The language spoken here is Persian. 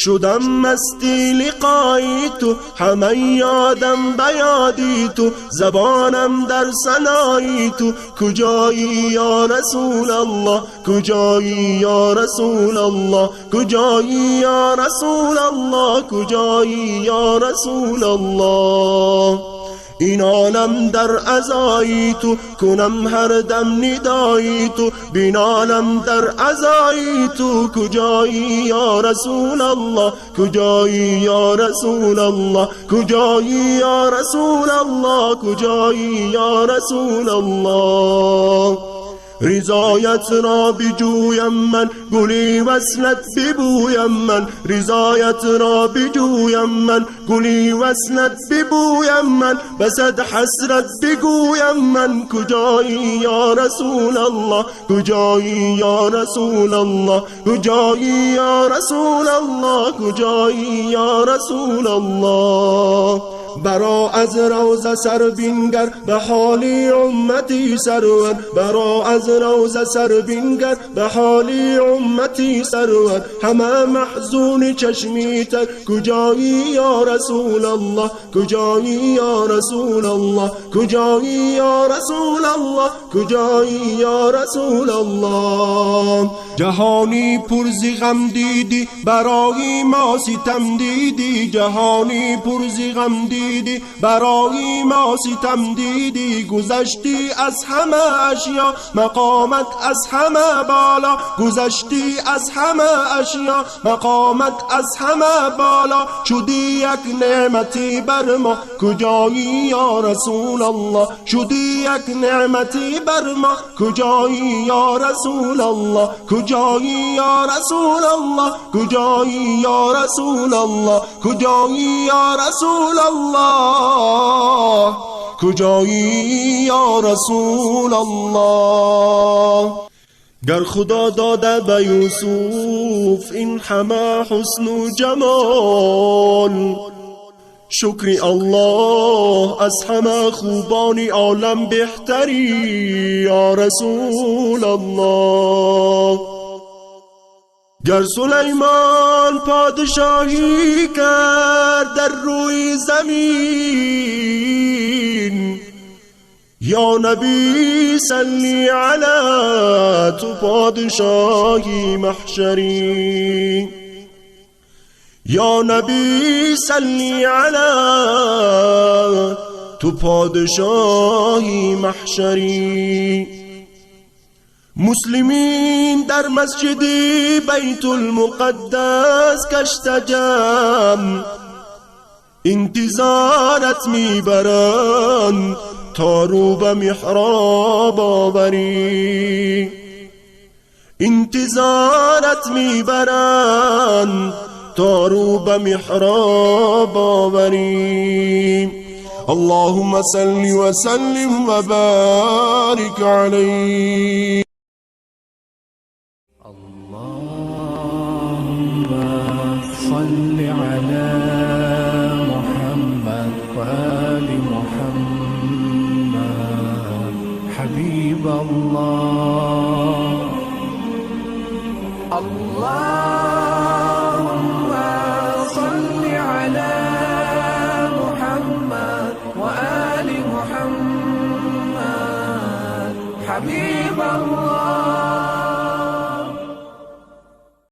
شدم مستی لقای تو، همه یادم بیادی تو، زبانم در ثنای تو. کجایی یا رسول الله، کجایی یا رسول الله، کجایی یا رسول الله، کجایی یا رسول الله. این عالم در عزای تو، کنم هر دم ندای تو، بین عالم در عزای تو. کجایی یا رسول الله، کجایی یا رسول الله، کجایی یا رسول الله، کجایی یا رسول الله. رضایت را بجویم من، گلی وصلت ببویم من، رضایت را بجویم من، گلی وصلت ببویم من، بسد حسرت بگویم من. کجایی یا رسول الله، کجایی یا رسول الله، کجایی یا رسول الله، کجایی یا رسول الله. برا از روزه سر بینگر به حالی امتی سرور، برا از روزه سر بینگر به حالی امتی سرور. همه محزون چشمی تر، کجایی یا رسول الله، کجایی یا رسول الله، کجایی یا رسول الله، کجایی یا رسول الله. جهانی پرز غم دیدی، برای ما ستم دیدی، جهانی پرز غم دیدی، برای ما ستم دیدی. گذشتی از همه اشیا، مقامت از همه بالا، گذشتی از همه اشیا، مقامت از همه بالا. شدی یک نعمتی بر ما، کجایی یا رسول الله، شدی یک نعمتی بر ما، کجایی یا رسول الله، کجایی یا رسول الله، کجایی یا رسول الله، کجایی یا رسول الله، کجایی یا رسول الله. گر خدا داده به یوسف این همه حسن و جمال، شکر الله از همه خوبان عالم بهتری یا رسول الله. گر سلیمان پادشاهی کرد در روی زمین، یا نبی صلی علی تو پادشاهی محشری، یا نبی صلی علی تو پادشاهی محشری. مسلمین در مسجد بیت المقدس کشت جمع، انتظارت میبرند تا رو به محراب آوری، انتظارت میبرند تا رو به محراب آوری. اللهم صل وسلم وبارك عليه. اللهم صل على محمد وآل محمد حبيب الله. اللهم صل على محمد وآل محمد حبيب الله.